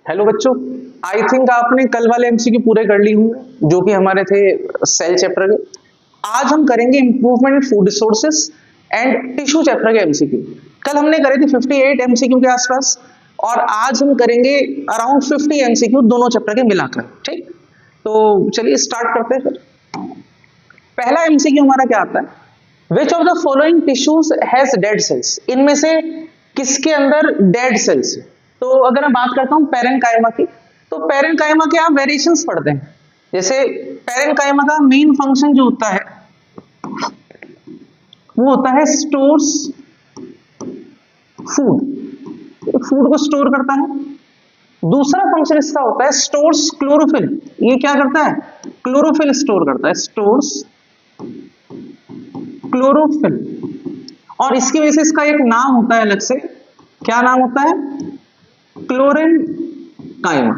Hello बच्चों, I think आपने कल वाले एमसीक्यू पूरे कर ली होंगे जो कि हमारे थे सेल चैप्टर के। आज हम करेंगे improvement in food resources and tissue chapter के एमसीक्यू। कल हमने करे थे 58 एमसीक्यू के आसपास और आज हम करेंगे अराउंड 50 एमसीक्यू दोनों चैप्टर के मिलाकर। ठीक, तो चलिए स्टार्ट करते हैं फिर। पहला एमसीक्यू हमारा क्या आता है, विच of the following tissues has dead cells. इनमें से किसके अंदर डेड सेल्स है। तो अगर मैं बात करता हूं पैरेन्काइमा की, तो पैरेन्काइमा के आप वेरिएशंस पढ़ते हैं। जैसे पैरेन्काइमा का मेन फंक्शन जो होता है वो होता है स्टोर्स फूड को स्टोर करता है। दूसरा फंक्शन इसका होता है स्टोर्स क्लोरोफिल। ये क्या करता है, क्लोरोफिल स्टोर करता है, स्टोर्स क्लोरोफिल। और इसकी वजह से इसका एक नाम होता है अलग से, क्या नाम होता है, क्लोरेन्काइमा।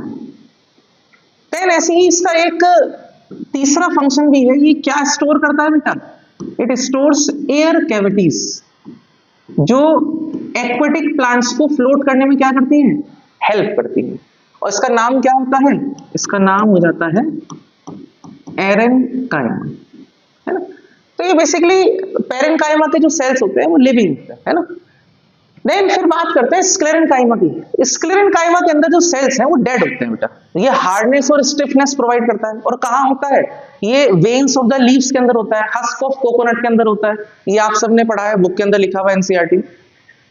देन ऐसे ही इसका एक तीसरा फंक्शन भी है, ये क्या स्टोर करता है बेटा, इट स्टोर्स एयर कैविटीज, जो एक्वेटिक प्लांट्स को फ्लोट करने में क्या करती हैं, हेल्प करती हैं। और इसका नाम क्या होता है, इसका नाम हो जाता है एरेन्काइमा, है ना। तो ये बेसिकली पैरेन्काइमा के जो सेल्स होते हैं वो लिविंग होते हैं, है ना। देन फिर बात करते हैं स्क्लेरेन्काइमा की। स्क्लेरेन्काइमा के अंदर जो सेल्स हैं वो डेड होते हैं बेटा। ये हार्डनेस और स्टिफनेस प्रोवाइड करता है। और कहाँ होता है, ये वेन्स ऑफ द लीव्स के अंदर होता है, हस्क ऑफ कोकोनट के अंदर होता है। ये आप सबने पढ़ा है, बुक के अंदर लिखा हुआ है एनसीईआरटी।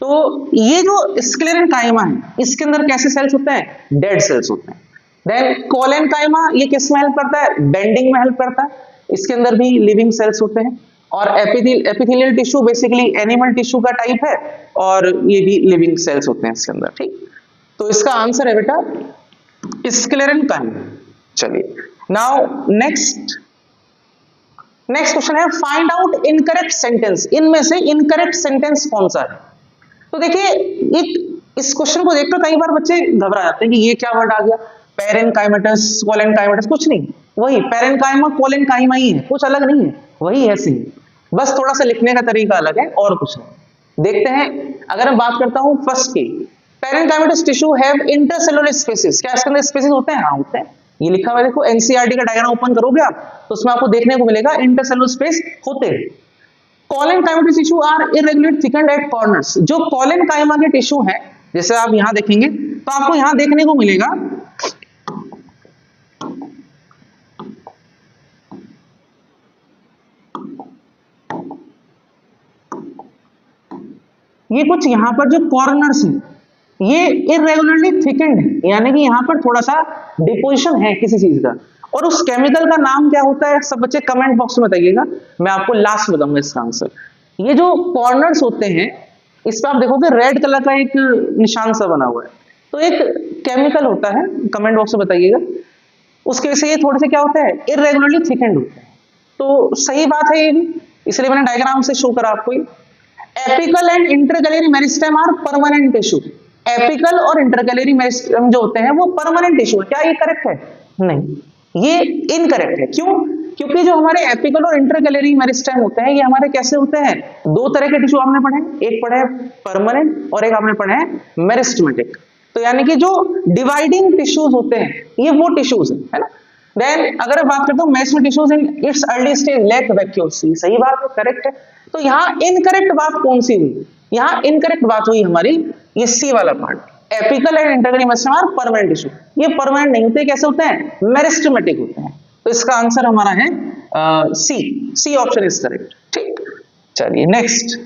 तो ये जो स्क्लेरेन्काइमा है इसके अंदर कैसे सेल्स होते हैं, डेड सेल्स होते हैं। देन कोलेन्काइमा, ये किस में हेल्प करता है, बेंडिंग में हेल्प करता है। इसके अंदर भी लिविंग सेल्स होते हैं। और epithelial tissue basically animal tissue का टाइप है और ये भी लिविंग सेल्स होते हैं इसके अंदर। ठीक, तो इसका आंसर है बेटा स्क्लेरेन्काइमा। चलिए नाउ नेक्स्ट क्वेश्चन है, फाइंड आउट इनकरेक्ट सेंटेंस। इनमें से इनकरेक्ट सेंटेंस कौन सा है। तो देखिए इस क्वेश्चन को देखकर कई बार बच्चे घबरा जाते हैं कि ये क्या वर्ड आ गया, पैरेन्काइमेटस कोलेन्काइमेटस। कुछ नहीं, वही पैरेन्काइमा कोलेन्काइमा ही है, कुछ अलग नहीं है, वही है सेम, बस थोड़ा सा लिखने का तरीका अलग है और कुछ नहीं। देखते हैं, अगर मैं बात करता हूं फर्स्ट की, parenchymatous tissue have intercellular spaces. क्या इसके अंदर स्पेसेस होते हैं, हाँ होते हैं। ये लिखा हुआ है, देखो एनसीईआरटी का डायग्राम ओपन करोगे आप तो उसमें आपको देखने को मिलेगा इंटरसेलुलर स्पेस होते हैं। Collenchymatous tissue are irregular thickened at corners. जो कोलेन्काइमा के टिश्यू है, जैसे आप यहां देखेंगे तो आपको यहां देखने को मिलेगा ये कुछ यहां पर जो कॉर्नर्स हैं ये इरेगुलरली थिकन्ड है, यानी कि यहां पर थोड़ा सा डिपोजिशन है किसी चीज का। और उस केमिकल का नाम क्या होता है, सब बच्चे कमेंट बॉक्स में बताइएगा, मैं आपको लास्ट में बताऊंगा इसका आंसर। ये जो कॉर्नर्स होते हैं इस पर आप देखोगे रेड कलर का एक निशान सा बना हुआ है, तो एक केमिकल होता है, कमेंट बॉक्स में बताइएगा। उसके वजह से ये थोड़े से क्या होता है, इरेगुलरली थिकन्ड होते हैं। तो सही बात है ये भी, इसलिए मैंने डायग्राम से शो करा आपको। Apical and intercalary meristem are permanent tissue. Apical और इंटरकैलरी मेरिस्टेम जो होते हैं वो परमानेंट टिश्यू है। क्या ये करेक्ट है, नहीं, ये इनकरेक्ट है। क्यों, क्योंकि जो हमारे एपिकल और इंटरकैलरी मेरिस्टेम होते हैं ये हमारे कैसे होते हैं, दो तरह के टिश्यू आपने पढ़े, एक पढ़े परमानेंट और एक आपने पढ़े हैं मेरिस्टेमेटिक। तो यानी कि जो डिवाइडिंग टिश्यूज होते हैं ये वो टिश्यूज है ना। देन अगर मैं बात करता हूं meristematic tissues in its early stage lack vacuoles, सही बात है, करेक्ट है। तो यहाँ इनकरेक्ट बात कौन सी हुई, यहाँ इनकरेक्ट बात हुई हमारी ये सी वाला part, apical and intercalary meristem are permanent tissue. ये परमानेंट नहीं होते, कैसे होते हैं, मेरिस्टेमेटिक होते हैं। तो इसका आंसर हमारा है सी ऑप्शन इज करेक्ट। ठीक, चलिए नेक्स्ट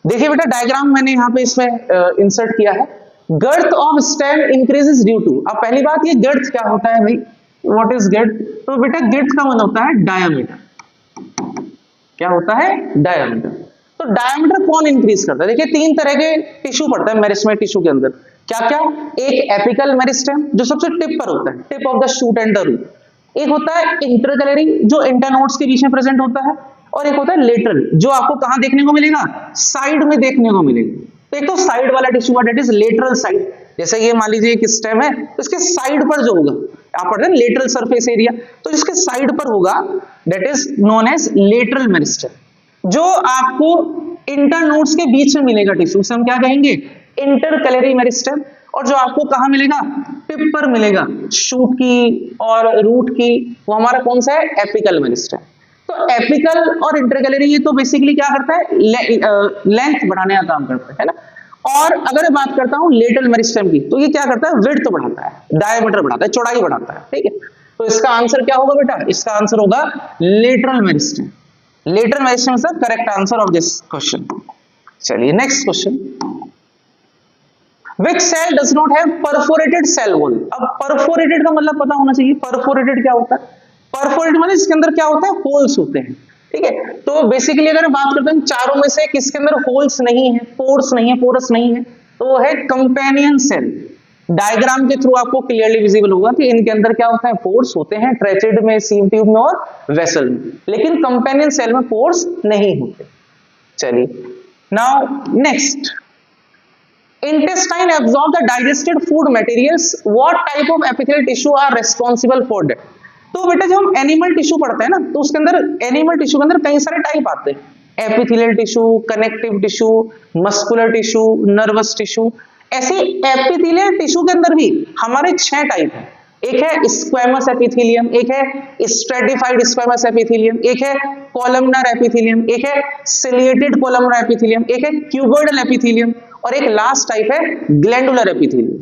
देखिए बेटा, डायग्राम मैंने यहाँ पे इसमें इंसर्ट किया है। Girth of stem increases due to. अब पहली बात, ये गर्थ क्या होता है भाई, व्हाट इज गर्थ। तो बेटा गर्थ का मतलब होता है डायमीटर। क्या होता है, डायमीटर। तो डायमीटर कौन इंक्रीज करता है, देखिए तीन तरह के टिश्यू पड़ता है मेरिस्टेमेटिक टिश्यू के अंदर। क्या क्या, एक एपिकल मेरिस्टेम जो सबसे टिप पर होता है, tip of the shoot and the root. एक होता है इंटरकैलरी जो इंटरनोड्स के बीच में प्रेजेंट होता है, और एक होता है लेटरल जो आपको कहां देखने को मिलेगा, साइड में देखने को मिलेगा। तो एक तो साइड वाला टिश्यू का दैट इज लेटरल साइड। जैसे ये मान लीजिए एक स्टेम है तो इसके साइड पर जो होगा, आप पढ़ते हैं लेटरल सरफेस एरिया, तो इसके साइड पर होगा that is known as lateral meristem. जो आपको इंटरनोड्स के बीच में मिलेगा टिश्यू से हम क्या कहेंगे, इंटरकैलरी मेरिस्टेम। और जो आपको कहाँ मिलेगा, टिप पर मिलेगा, शूट की और रूट की, वो हमारा कौन सा है, एपिकल मेरिस्टेम। तो एपिकल और इंटरकैलरी ये तो बेसिकली क्या करता है, लेंथ बढ़ाने का काम करता है ना। और अगर मैं बात करता हूं लेटरल मेरिस्टेम की, तो ये क्या करता है, विड्थ बढ़ाता है, डायमीटर बढ़ाता है, चौड़ाई बढ़ाता है, ठीक है। तो इसका आंसर क्या होगा बेटा, इसका आंसर होगा lateral meristem. Lateral meristem is the correct answer of this question. चलिए next question, Which cell does not have perforated cell wall? अब perforated का मतलब पता होना चाहिए, perforated क्या होता है, perforated मतलब इसके अंदर क्या होता है, होल्स होते हैं, ठीक है। तो बेसिकली अगर बात करते हैं चारों में से किसके अंदर होल्स नहीं है, पोर्स नहीं है, पोरस नहीं है, तो वो है कंपेनियन सेल। डायग्राम के थ्रू आपको क्लियरली विजिबल होगा कि इनके अंदर क्या होता है, पोर्स होते हैं, ट्रेचेड में, सीम ट्यूब में और वेसल में, लेकिन कंपेनियन सेल में पोर्स नहीं होते। चलिए now next, intestine absorb the digested food materials, what type of epithelial tissue are responsible for that? तो बेटा जब हम एनिमल टिश्यू पढ़ते हैं ना, तो उसके अंदर एनिमल टिश्यू के अंदर कई सारे टाइप आते हैं, epithelial tissue, connective tissue, muscular tissue, nervous tissue. ऐसे एपिथेलियल टिश्यू के अंदर भी हमारे 6 टाइप है। एक है स्क्वैमस एपिथेलियम, एक है स्ट्रेटिफाइड स्क्वैमस एपिथेलियम, एक है कॉलमनर एपिथेलियम, एक है सिलिएटेड कॉलमनर एपिथेलियम, एक है क्यूबोइडल एपिथेलियम, और एक लास्ट टाइप है ग्लैंडुलर एपिथेलियम।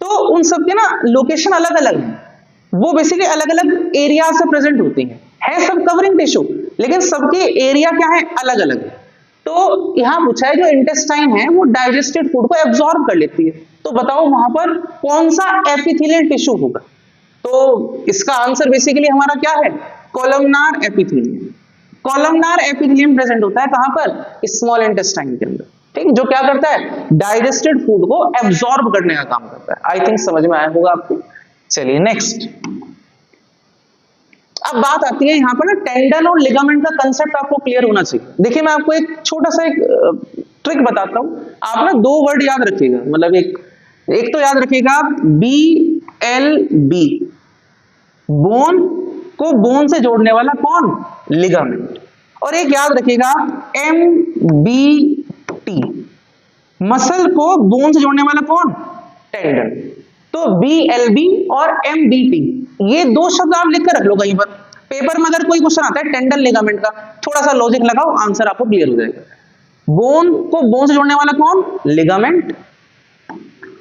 तो उन सब के ना लोकेशन अलग अलग है, वो बेसिकली अलग अलग एरिया से प्रेजेंट होती है सब कवरिंग टिश्यू, लेकिन सबके एरिया क्या है, अलग अलग है। तो यहां पूछा है जो इंटेस्टाइन है वो डाइजेस्टेड फूड को एब्जॉर्ब कर लेती है, तो बताओ वहां पर कौन सा एपिथेलियल टिश्यू होगा। तो इसका आंसर बेसिकली हमारा क्या है, columnar epithelium. Columnar epithelium present होता है कहां पर, स्मॉल इंटेस्टाइन के अंदर, ठीक, जो क्या करता है, डाइजेस्टेड फूड को एब्जॉर्ब करने का काम करता है। आई थिंक समझ में आया होगा आपको। चलिए नेक्स्ट, अब बात आती है यहाँ पर ना टेंडन और लिगामेंट का कंसेप्ट आपको क्लियर होना चाहिए। देखिए मैं आपको एक छोटा सा एक ट्रिक बताता हूं, आप ना 2 वर्ड याद रखिएगा, मतलब एक तो याद रखिएगा BLB, बोन को बोन से जोड़ने वाला कौन, लिगामेंट, और एक याद रखिएगा MBT, मसल को बोन से जोड़ने वाला कौन, टेंडन। तो BLB और MBT ये 2 शब्द आप लिख कर रख लो कहीं पर, पेपर में अगर कोई क्वेश्चन आता है टेंडन लिगामेंट का, थोड़ा सा लॉजिक लगाओ, आंसर आपको क्लियर हो जाएगा। बोन को बोन से जोड़ने वाला कौन, लिगामेंट,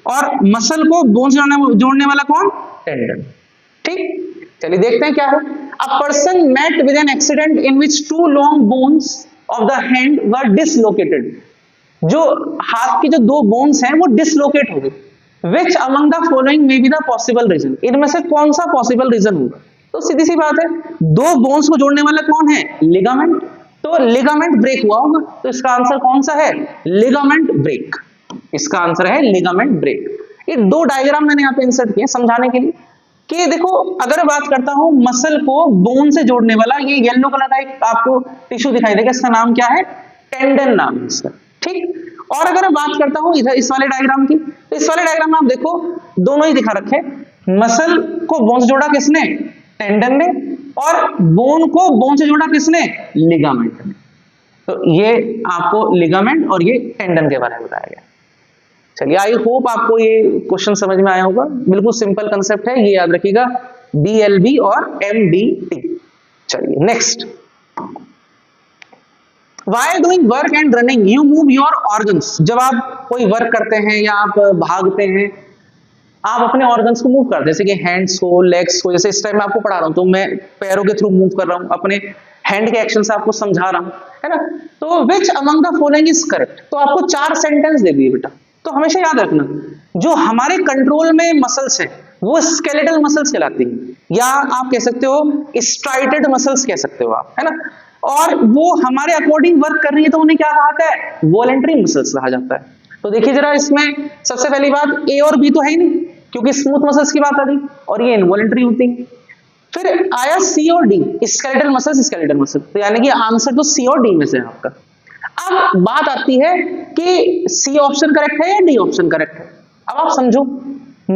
और मसल को बोन से जोड़ने वाला कौन, टेंडन, ठीक। चलिए देखते हैं क्या है। A person met with an accident in which 2 long bones of the hand were dislocated, जो हाथ की जो 2 बोन्स हैं वो डिसलोकेट हो गए। Which among the following may be the possible reason, इनमें से कौन सा पॉसिबल रीजन होगा। तो सीधी सी बात है, 2 बोन्स को जोड़ने वाला कौन है, लिगामेंट, तो लिगामेंट ब्रेक हुआ होगा, तो इसका आंसर कौन सा है, लिगामेंट ब्रेक। इसका आंसर है लिगामेंट ब्रेक। ये 2 डायग्राम मैंने यहाँ पे इंसर्ट किए समझाने के लिए कि देखो, अगर बात करता हूं मसल को बोन से जोड़ने वाला, ये येलो कलर का एक आपको टिश्यू दिखाई देगा, इसका नाम क्या है, टेंडन नाम है इसका, ठीक। और अगर मैं बात करता हूं इधर इस वाले डायग्राम की, तो इस वाले डायग्राम में आप देखो दोनों ही दिखा रखे, मसल को बोन से जोड़ा किसने, टेंडन ने, और बोन को बोन से जोड़ा किसने, लिगामेंट ने। तो ये आपको लिगामेंट और ये टेंडन के बारे में बताया गया। चलिए आई होप आपको ये क्वेश्चन समझ में आया होगा, बिल्कुल सिंपल कंसेप्ट है, ये याद रखिएगा, BLB और MBT। चलिए next, While doing work and running, you move your organs. जब आप कोई वर्क करते हैं या आप भागते हैं, आप अपने ऑर्गन्स को मूव करते हैं, जैसे कि हैंड्स को, लेग्स को, जैसे इस टाइम मैं आपको पढ़ा रहा हूं तो मैं पैरों के थ्रू मूव कर रहा हूं, अपने हैंड के एक्शन से आपको समझा रहा हूं, है ना। तो विच among the following is correct, तो आपको 4 सेंटेंस दे दिए बेटा। तो हमेशा याद रखना, जो हमारे कंट्रोल में मसल्स हैं वो स्केलेटल मसल्स कहलाती हैं, या आप कह सकते हो स्ट्राइटेड मसल्स कह सकते हो आप, है ना। और वो हमारे अकॉर्डिंग वर्क कर रही है तो उन्हें क्या कहा जाता है, वॉलंटरी मसल्स कहा जाता है। तो देखिए जरा, इसमें सबसे पहली बात A और B तो है ही नहीं, क्योंकि स्मूथ मसल्स की बात आ रही, और ये इनवॉलंटरी होती है। फिर आया C और D, skeletal muscles, skeletal muscles, तो यानी कि आंसर तो C और D में से है आपका। अब बात आती है कि C ऑप्शन करेक्ट है या D ऑप्शन करेक्ट है। अब आप समझो,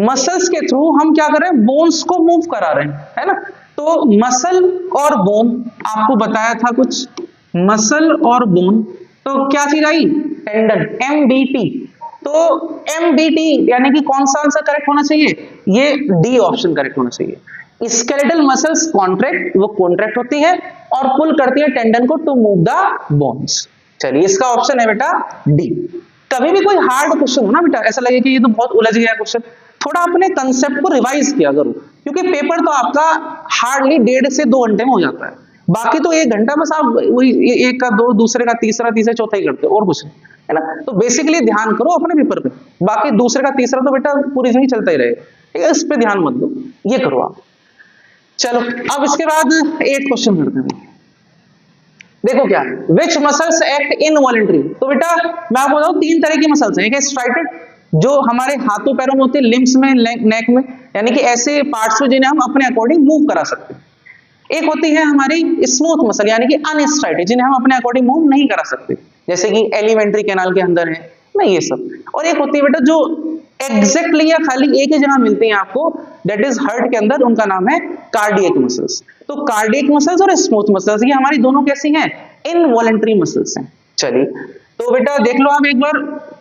मसल्स के थ्रू हम क्या कर रहे हैं, बोन्स को मूव करा रहे हैं, है ना। तो मसल और बोन आपको बताया था कुछ, मसल और बोन, तो क्या चीज आई, टेंडन, MBT। तो MBT यानी कि कौन सा आंसर करेक्ट होना चाहिए, ये डी ऑप्शन करेक्ट होना चाहिए। स्केलेटल मसल्स कॉन्ट्रैक्ट, वो कॉन्ट्रैक्ट होती है और पुल करती है टेंडन को टू मूव द बोन्स। चलिए इसका ऑप्शन है बेटा डी। कभी भी कोई हार्ड क्वेश्चन हो ना बेटा, ऐसा लगे कि ये तो बहुत उलझ गया क्वेश्चन, थोड़ा अपने कंसेप्ट को रिवाइज किया करो, क्योंकि पेपर तो आपका हार्डली 1.5 से 2 घंटे में हो जाता है। बाकी तो 1 घंटा बस आप वही एक का दो, दूसरे का तीसरा, तीसरा चौथा ही करते हो और कुछ नहीं, है ना। तो बेसिकली ध्यान करो अपने पेपर पे, बाकी दूसरे का तीसरा तो बेटा पूरी जिंदगी चलता ही रहेगा, ठीक है, इस पे ध्यान मत दो, ये करो आप। चलो अब इसके बाद 8 क्वेश्चन करते हैं। देखो क्या है, विच मसल्स एक्ट इनवॉलंटरी। तो बेटा मैं आपको बताऊं 3 तरह की मसल्स हैं। एक है स्ट्राइटेड, जो हमारे हाथों पैरों में होते हैं, लिम्स में, नेक में, यानी कि ऐसे पार्ट्स में जिन्हें हम अपने अकॉर्डिंग मूव करा सकते हैं। एक होती है हमारी स्मूथ मसल, यानी कि अनस्ट्राइटेड, जिन्हें हम अपने अकॉर्डिंग मूव नहीं करा सकते, जैसे कि एलिमेंट्री कैनाल के अंदर है ना, ये सब। और एक होती है बेटा जो एग्जैक्टली या खाली एक ही जगह मिलती है आपको, दैट इज हार्ट के अंदर, उनका नाम है कार्डियक मसल्स। तो कार्डियक मसल्स और स्मूथ मसल्स ये हमारी दोनों कैसी हैं, इनवॉलंटरी मसल्स हैं। चलिए तो बेटा देख लो आप एक बार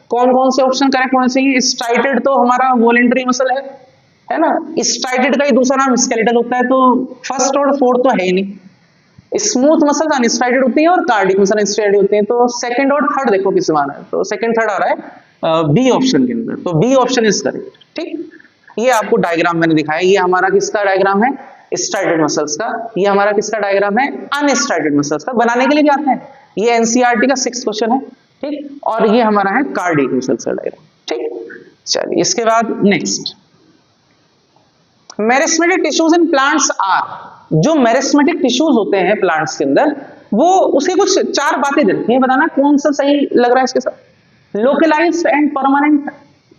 कौन कौन से ऑप्शन करेक्ट होने चाहिए। स्ट्राइटेड तो हमारा वॉलंटरी मसल है ना, स्ट्राइटेड का ही दूसरा नाम स्केलेटल होता है, तो फर्स्ट और फोर्थ तो है ही नहीं। स्मूथ मसल अनस्ट्राइटेड होती है और कार्डियक मसल अनस्ट्राइटेड होती है, तो सेकंड और थर्ड देखो किस में आ रहा है, तो सेकंड थर्ड आ रहा है बी ऑप्शन के अंदर, तो बी ऑप्शन इज करेक्ट। ठीक, ये आपको डायग्राम मैंने दिखाया, ये हमारा किसका डायग्राम है, स्ट्राइटेड मसल्स का। ये हमारा किसका डायग्राम है, अनस्ट्राइटेड मसल्स का। बनाने के लिए क्या आता है, ये एनसीईआरटी का 6th क्वेश्चन है, ठीक, और ये हमारा है कार्डियक मसल्स का डायग्राम। ठीक, चलिए इसके बाद next, meristematic tissues in plants are. जो मेरिस्मेटिक टिश्यूज होते हैं प्लांट्स के अंदर, वो उसके कुछ 4 बातें देती हैं, बताना कौन सा सही लग रहा है इसके साथ। लोकलाइज्ड एंड परमानेंट,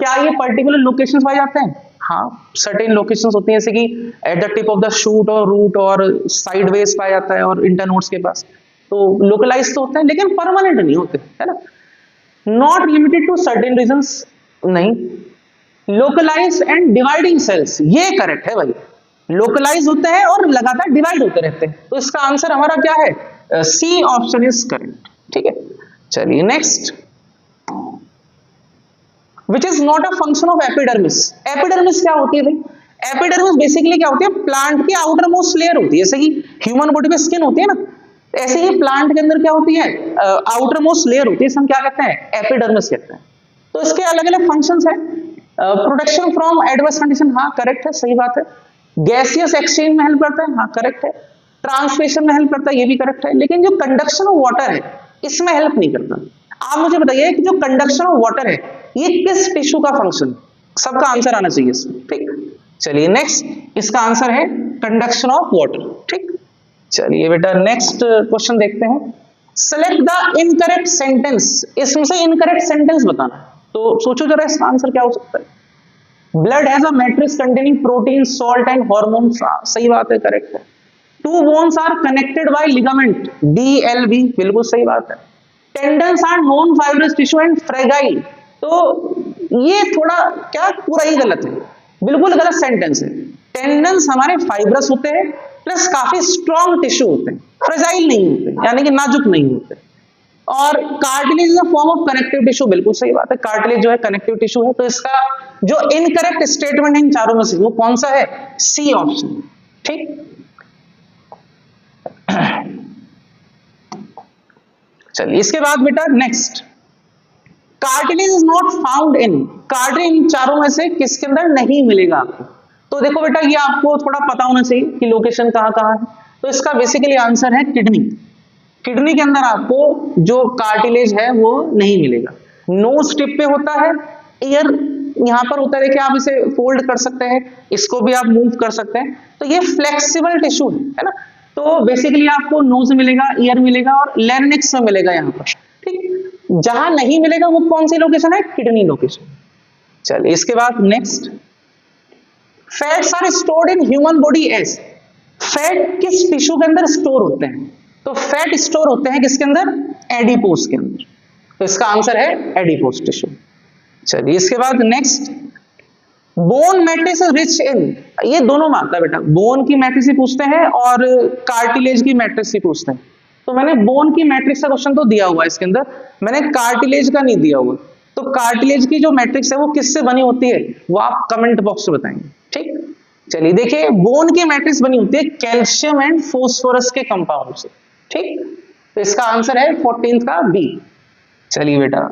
क्या ये पर्टिकुलर लोकेशंस पाए जाते हैं, हाँ सर्टेन लोकेशंस होती हैं, जैसे कि at the tip of the shoot और रूट और साइडवेज पाया जाता है और इंटरनोड्स के पास, तो लोकलाइज तो होते हैं लेकिन परमानेंट नहीं होते, है ना। Not limited to certain regions, नहीं। लोकलाइज एंड डिवाइडिंग सेल्स, ये करेक्ट है भाई, लोकलाइज होते हैं और लगातार डिवाइड होते रहते हैं, तो इसका आंसर हमारा क्या है, सी ऑप्शन इज करेक्ट। ठीक है, चलिए next, which is not a function of epidermis. Epidermis क्या होती है भाई, एपिडर्मिस बेसिकली क्या होती है, प्लांट की आउटर मोस्ट लेयर होती है, जैसे कि ह्यूमन बॉडी पे स्किन होती है ना, ऐसे ही प्लांट के अंदर क्या होती है, आउटर मोस्ट लेयर होती है, हम क्या कहते हैं, एपिडर्मिस कहते हैं। तो इसके अलग अलग फंक्शंस है। प्रोटेक्शन फ्रॉम एडवर्स कंडीशन, हाँ करेक्ट है, सही बात है। गैसियस एक्सचेंज में हेल्प करता है, हाँ करेक्ट है। ट्रांसमिशन में हेल्प करता है, ये भी करेक्ट है। लेकिन जो कंडक्शन ऑफ वाटर है इसमें हेल्प नहीं करता। आप मुझे बताइए कि जो कंडक्शन ऑफ वाटर है ये किस टिश्यू का फंक्शन, सबका आंसर आना चाहिए इसमें। ठीक, चलिए नेक्स्ट, इसका आंसर है कंडक्शन ऑफ वाटर। ठीक, चलिए बेटा नेक्स्ट क्वेश्चन देखते हैं। सेलेक्ट द इनकरेक्ट सेंटेंस, इसमें से इनकरेक्ट सेंटेंस बताना। तो सोचो जरा इसका आंसर क्या हो सकता है। Blood has a matrix containing protein, salt and hormones, सही बात है, करेक्ट है। 2 bones are connected by ligament, DLB, बिल्कुल सही बात है। Tendons are non fibrous tissue and fragile, तो ये थोड़ा क्या पूरा ही गलत है, बिल्कुल गलत सेंटेंस है। टेंडन्स हमारे फाइब्रस होते हैं प्लस काफी स्ट्रॉन्ग टिश्यू होते हैं, फ्रेजाइल नहीं होते, यानी कि नाजुक नहीं होते। और cartilage is a form of connective tissue, बिल्कुल सही बात है, कार्टिलेज जो है कनेक्टिव टिश्यू है। तो इसका जो इनकरेक्ट स्टेटमेंट है इन चारों में से वो कौन सा है, सी ऑप्शन। ठीक, चलिए इसके बाद बेटा next, cartilage is not found in, cartilage इन चारों में से किसके अंदर नहीं मिलेगा आपको। तो देखो बेटा ये आपको थोड़ा पता होना चाहिए कि लोकेशन कहां कहां है। तो इसका बेसिकली आंसर है किडनी। किडनी के अंदर आपको जो कार्टिलेज है वो नहीं मिलेगा। नोज टिप पे होता है, ईयर यहां पर होता है, देखिए आप इसे फोल्ड कर सकते हैं, इसको भी आप मूव कर सकते हैं, तो ये फ्लेक्सिबल टिश्यू है ना। तो बेसिकली आपको नोज मिलेगा, ईयर मिलेगा और लैरिंक्स में मिलेगा यहाँ पर। ठीक, जहां नहीं मिलेगा वो कौन सी लोकेशन है, किडनी लोकेशन। चलिए इसके बाद next, fats are stored in human body as, fat किस टिश्यू के अंदर स्टोर होते हैं। तो फैट स्टोर होते हैं किसके अंदर, एडिपोज के अंदर। तो इसका आंसर है एडिपोज टिश्यू। चलिए इसके बाद next, bone matrix is rich in, ये दोनों में आता है बेटा, बोन की मैट्रिक्स ही पूछते हैं और कार्टिलेज की मैट्रिक्स ही पूछते हैं। तो मैंने बोन की मैट्रिक्स का क्वेश्चन तो दिया हुआ है इसके अंदर, मैंने कार्टिलेज का नहीं दिया हुआ। तो कार्टिलेज की जो मैट्रिक्स है वो किससे बनी होती है, वो आप कमेंट बॉक्स में बताएंगे। ठीक, चलिए देखिए, बोन की मैट्रिक्स बनी होती है कैल्शियम एंड फोस्फोरस के कंपाउंड से। ठीक, तो इसका आंसर है 14th का बी। चलिए बेटा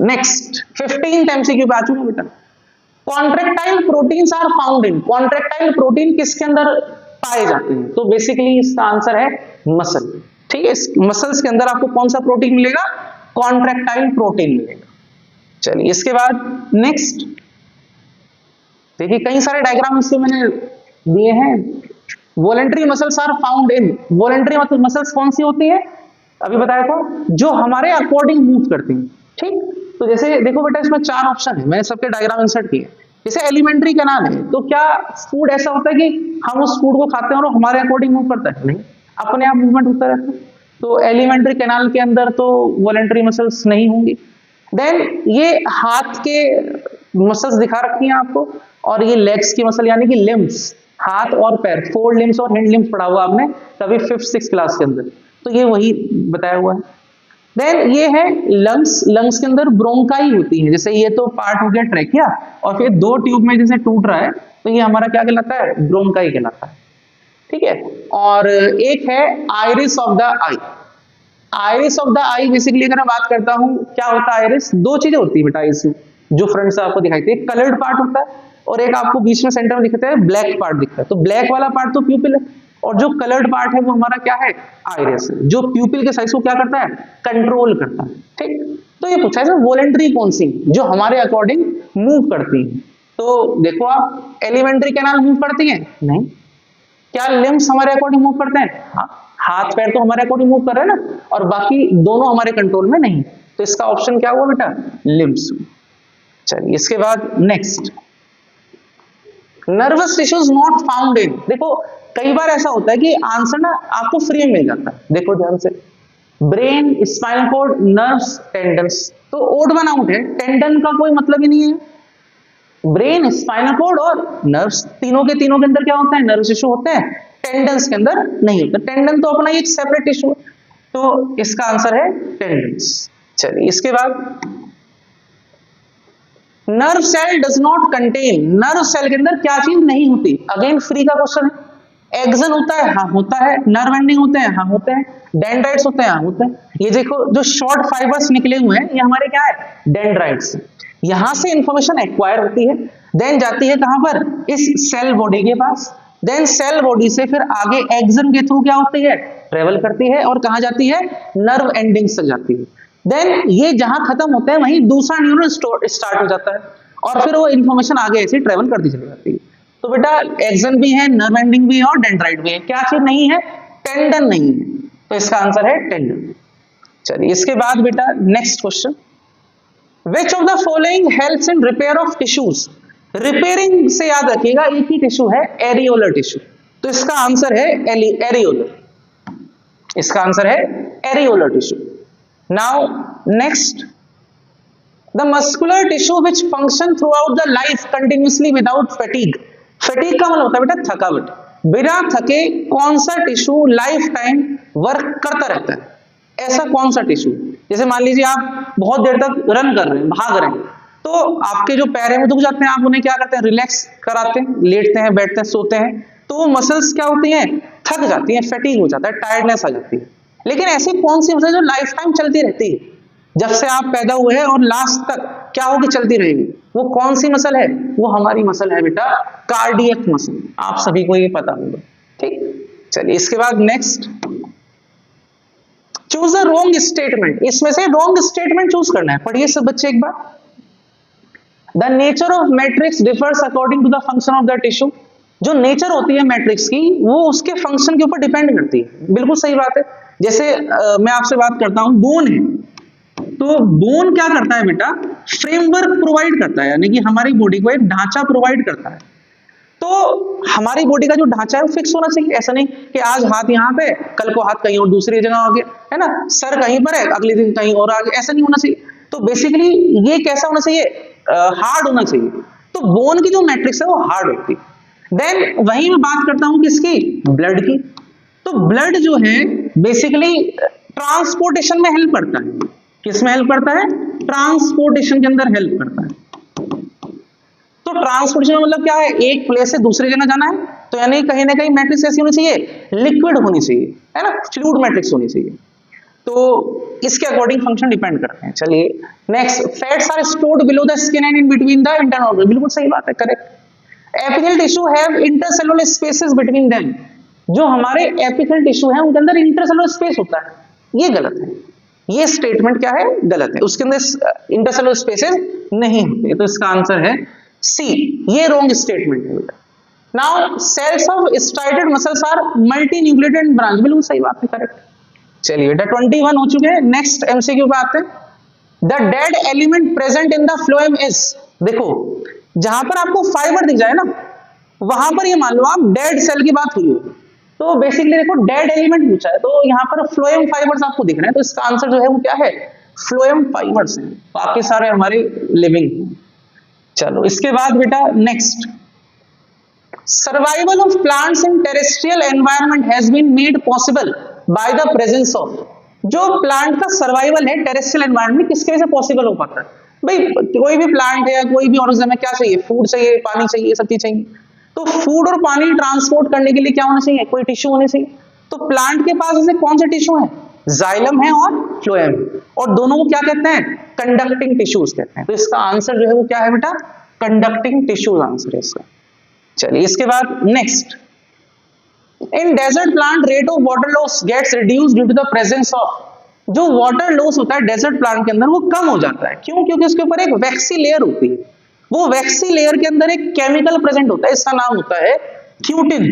नेक्स्ट 15th एमसीक्यू पे आ चुके बेटा। Contractile proteins are found in, contractile protein किसके अंदर पाए जाते हैं, तो बेसिकली इसका आंसर है मसल। ठीक है, इस मसल्स के अंदर आपको कौन सा प्रोटीन मिलेगा, कॉन्ट्रेक्टाइल प्रोटीन मिलेगा। चलिए इसके बाद नेक्स्ट देखिए, कई सारे डायग्राम इससे मैंने दिए हैं। Voluntary muscles are found in, voluntary muscles कौन सी होती है, अभी बताया था, जो हमारे अकॉर्डिंग मूव करती हैं। ठीक, तो जैसे देखो बेटा इसमें 4 ऑप्शन है, मैंने सबके डायग्राम इंसर्ट किए। जैसे एलिमेंट्री कैनाल है, तो क्या फूड ऐसा होता है कि हम उस फूड को खाते हैं और हमारे अकॉर्डिंग मूव करता है, नहीं, अपने आप मूवमेंट होता रहता है। तो एलिमेंट्री कैनाल के अंदर तो वॉलेंटरी मसल्स नहीं होंगी। देन ये हाथ के मसल्स दिखा रखी हैं आपको, और ये लेग्स की मसल यानी कि लिम्स, हाथ और पैर, 4 लिम्स और हैंड लिम्स पढ़ा हुआ आपने कभी 5th 6th क्लास के अंदर, तो ये वही बताया हुआ है। देन ये है लंग्स, लंग्स के अंदर ब्रोंकाई होती है, जैसे ये तो पार्ट हो गया ट्रैकिया, और फिर 2 ट्यूब में जैसे टूट रहा है, तो ये हमारा क्या कहलाता है, ब्रोंकाई कहलाता है। ठीक है, और एक है iris of the I. Iris of the I basically अगर मैं बात करता हूं, क्या होता है आइरिस, 2 चीजें होती है बेटा आइरिस, जो फ्रंट से आपको दिखाई देती है, कलर्ड पार्ट होता है, और एक आपको बीच में सेंटर में दिखता है ब्लैक पार्ट दिखता है। तो ब्लैक वाला पार्ट तो प्यूपिल है, और जो कलर्ड पार्ट है वो हमारा क्या है, आइरिस है, जो प्यूपिल के साइज को क्या करता है, कंट्रोल करता है। ठीक, तो ये पूछा है वॉलेंटरी कौन सी, जो हमारे अकॉर्डिंग मूव करती है। तो देखो आप, एलिमेंट्री कैनाल मूव करती है, नहीं। क्या लिम्स हमारे अकॉर्डिंग मूव करते हैं, हाँ, हाथ पैर तो हमारे अकॉर्डिंग मूव कर रहे हैं ना, और बाकी दोनों हमारे कंट्रोल में नहीं। तो इसका ऑप्शन क्या हुआ बेटा, लिम्स। चलिए इसके बाद next, nervous tissues not found in. देखो कई बार ऐसा होता है कि आंसर ना आपको फ्री में मिल जाता है, देखो ध्यान से, brain, spinal cord, nerves, tendons, तो ओड वन आउट है, टेंडन का कोई मतलब ही नहीं है। ब्रेन, स्पाइनल कॉर्ड और नर्व्स, तीनों के अंदर क्या होता है, नर्व टिश्यू होते हैं, टेंडन्स के अंदर नहीं होता। टेंडन तो अपना एक सेपरेट टिश्यू, तो इसका आंसर है टेंडन्स। चलिए इसके बाद, nerve cell does not contain, nerve cell के अंदर क्या चीज नहीं होती, अगेन फ्री का क्वेश्चन है। एक्सन होता है, हाँ होता है। नर्व एंडिंग होते हैं, हाँ होते हैं। डेंड्राइट्स होते हैं, हाँ होते हैं। ये देखो जो शॉर्ट फाइबर्स निकले हुए हैं, ये हमारे क्या है, डेंड्राइट्स। यहां से इंफॉर्मेशन एक्वायर होती है, देन जाती है कहां पर, इस सेल बॉडी के पास, देन सेल बॉडी से फिर आगे एक्सन के थ्रू क्या होती है, ट्रेवल करती है, और कहां जाती है, नर्व एंडिंग्स तक जाती है। देन ये जहां खत्म होता है वहीं दूसरा न्यूरॉन स्टार्ट हो जाता है, और फिर वो इंफॉर्मेशन आगे ऐसे ट्रेवल करती चली जाती है। तो बेटा एक्सन भी है, नर्व एंडिंग भी है, और डेंड्राइट भी है। क्या चीज नहीं है, टेंडन नहीं है, तो इसका आंसर है टेंडन। चलिए इसके बाद बेटा next question, which of the following helps in repair of tissues. Repairing से याद रखिएगा, एक ही टिश्यू है, एरियोलर टिश्यू, तो इसका आंसर है एरियोलर, इसका आंसर है areolar tissue. Now next, the muscular tissue which function through out the life continuously without fatigue. Fatigue का मतलब होता है बेटा थकावट, बिना थके कौन सा टिश्यू लाइफ टाइम वर्क करता रहता है, ऐसा कौन सा टिश्यू। जैसे मान लीजिए आप बहुत देर तक रन कर रहे हैं, भाग रहे हैं, तो आपके जो पैर हैं वो दुख जाते हैं, आप उन्हें क्या करते हैं, रिलैक्स कराते हैं, लेटते हैं, बैठते हैं, सोते हैं, तो वो मसल्स क्या होती हैं, थक जाती हैं, फैटिग हो जाता है, टायर्डनेस आ जाती है। लेकिन ऐसी कौन सी मसल जो लाइफ टाइम चलती रहती है, जब से आप पैदा हुए हैं और लास्ट तक क्या होगी, चलती रहेगी, वो कौन सी मसल है, वो हमारी मसल है बेटा कार्डियक मसल, आप सभी को ये पता होगा। ठीक, चलिए इसके बाद next, choose the wrong statement. इसमें से रॉन्ग स्टेटमेंट चूज करना है, पढ़िए सब बच्चे एक बार। The nature of matrix differs according to the function of the tissue. जो नेचर होती है मैट्रिक्स की, वो उसके फंक्शन के ऊपर डिपेंड करती है। बिल्कुल सही बात है। जैसे मैं आपसे बात करता हूं, बोन है, तो बोन क्या करता है बेटा, फ्रेमवर्क प्रोवाइड करता है, यानी कि हमारी बॉडी को एक ढांचा प्रोवाइड करता है। तो हमारी बॉडी का जो ढांचा है वो फिक्स होना चाहिए, ऐसा नहीं कि आज हाथ यहाँ पे, कल को हाथ कहीं और दूसरी जगह आ गया, है ना, सर कहीं पर है, अगले दिन कहीं और आ गया, ऐसा नहीं होना चाहिए। तो बेसिकली ये कैसा होना चाहिए, हार्ड होना चाहिए। तो बोन की जो मैट्रिक्स है वो हार्ड होती है। देन वही मैं बात करता हूं किसकी, ब्लड की। तो ब्लड जो है बेसिकली ट्रांसपोर्टेशन में हेल्प करता है, किसमें हेल्प करता है? ट्रांसपोर्टेशन के अंदर हेल्प करता है। तो ट्रांसपोर्टेशन मतलब क्या है? एक प्लेस से दूसरी जगह जाना है, तो यानी कहीं ना कहीं मैट्रिक्स ऐसी होनी चाहिए, लिक्विड होनी चाहिए, है ना, फ्लूइड मैट्रिक्स होनी चाहिए। तो इसके अकॉर्डिंग फंक्शन डिपेंड करते हैं। चलिए next, fats are stored below the skin and in between the internal organ, बिल्कुल सही बात है, correct. Epithelial tissue have intercellular spaces between them, जो हमारे एपिथेलियल टिश्यू है उनके अंदर इंटरसेलुलर स्पेस होता है, ये गलत है, ये स्टेटमेंट क्या है? गलत है, उसके अंदर इंटरसेलुलर स्पेसेस नहीं होते, तो इसका आंसर है सी, ये रॉन्ग स्टेटमेंट है बेटा। Now cells of striated muscles are multi nucleated and branch, बिल्कुल सही बात है, करेक्ट। चलिए बेटा 21 हो चुके हैं, नेक्स्ट एमसीक्यू पे आते हैं। The dead element present in the phloem is, देखो जहां पर आपको फाइबर दिख जाए ना, वहां पर ये मान लो आप डेड सेल की बात हुई हो, तो बेसिकली देखो डेड एलिमेंट पूछा है, तो यहाँ पर फ्लोएम फाइबर्स आपको दिख रहे हैं, तो इसका आंसर जो है वो क्या है? फ्लोएम फाइबर्स हैं, बाकी सारे हमारे लिविंग हैं। चलो इसके बाद बेटा next, survival of plants in terrestrial environment has been made possible by the presence of, जो प्लांट का सर्वाइवल है टेरेस्ट्रियल एनवायरनमेंट में किसके वजह से पॉसिबल हो पाता है? भाई कोई भी प्लांट है या कोई भी ऑर्गेनिज्म है, क्या चाहिए? फूड चाहिए, पानी चाहिए, सब चीज चाहिए। तो फूड और पानी ट्रांसपोर्ट करने के लिए क्या होना चाहिए? कोई टिश्यू होने चाहिए। तो प्लांट के पास ऐसे कौन से टिश्यू है? जाइलम है और फ्लोएम, और दोनों को क्या कहते हैं? कंडक्टिंग टिश्यूज कहते हैं। तो इसका आंसर जो है वो क्या है बेटा? कंडक्टिंग टिश्यूज आंसर है इसका। चलिए इसके बाद next, in desert plant rate of water loss gets reduced due to the presence of, जो वाटर लॉस होता है डेजर्ट प्लांट के अंदर वो कम हो जाता है, क्यों? क्योंकि उसके ऊपर एक वैक्सी लेयर होती है, वो वैक्सी लेयर के अंदर एक केमिकल प्रेजेंट होता है, इसका नाम होता है क्यूटिन।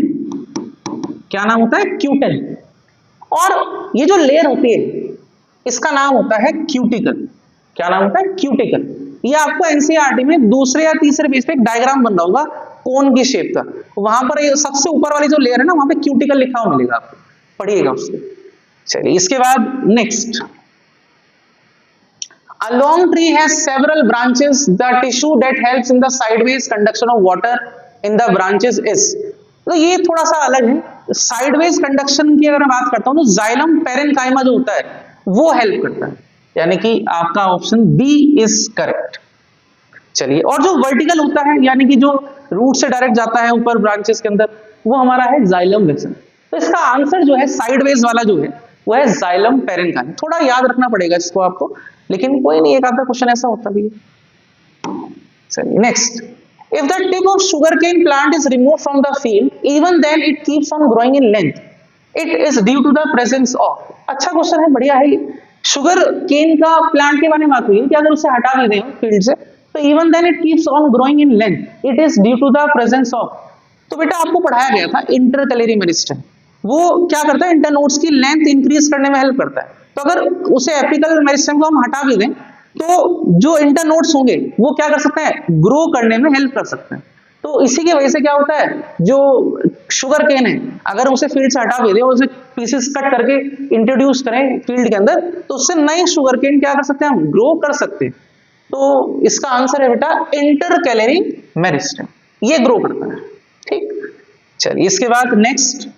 क्या नाम होता है? क्यूटिन। और ये जो लेयर होती है इसका नाम होता है क्यूटिकल। क्या नाम होता है? क्यूटिकल। ये आपको एनसीईआरटी में दूसरे या तीसरे पेज पे एक डायग्राम बन रहा होगा कोन की शेप का, वहां पर सबसे ऊपर वाली जो लेयर है ना, वहां पे क्यूटिकल लिखा हुआ मिलेगा आपको, पढ़िएगा उसको। चलिए इसके बाद next, a long tree has several branches, the tissue that helps in the sideways conduction of water in the branches is, तो ये थोड़ा सा अलग है। साइडवेज कंडक्शन की अगर मैं बात करता हूं तो जाइलम पेरेन्काइमा जो होता है वो हेल्प करता है, यानी कि आपका ऑप्शन बी इज करेक्ट। चलिए, और जो वर्टिकल होता है यानी कि जो रूट से डायरेक्ट जाता है ऊपर ब्रांचेस के अंदर, वो हमारा है जाइलम वेक्सन। तो इसका आंसर जो है साइडवेज वाला जो है वो है जाइलम पेरेन्काइमा। थोड़ा याद रखना पड़ेगा इसको आपको, लेकिन कोई नहीं, एक आधा क्वेश्चन ऐसा होता भी है। चलिए next, if the tip of sugarcane plant is removed from the field, even then it keeps on growing in length, it is due to the presence of, अच्छा क्वेश्चन है, बढ़िया है ये। शुगर केन का प्लांट के बारे में बात हुई है कि अगर उसे हटा भी दें फील्ड से, तो even then it keeps on growing in length, it is due to the presence of. तो बेटा आपको पढ़ाया गया था इंटरकैलरी मेरिस्टेम, वो क्या करता है? इंटरनोड्स की लेंथ इंक्रीज करने में हेल्प करता है। तो अगर उसे एपिकल मेरिस्टेम को हम हटा भी दें तो जो इंटरनोड्स होंगे वो क्या कर सकते हैं? ग्रो करने में हेल्प कर सकते हैं। तो इसी की वजह से क्या होता है, जो शुगर केन है अगर उसे फील्ड से हटा भी दें, उसे पीसेस कट करके इंट्रोड्यूस करें फील्ड के अंदर, तो उससे नए शुगर केन क्या कर सकते हैं? हम ग्रो कर सकते हैं। तो इसका आंसर है बेटा इंटरकैलरी मेरिस्टेम, ये ग्रो करता है। ठीक, चलिए इसके बाद next,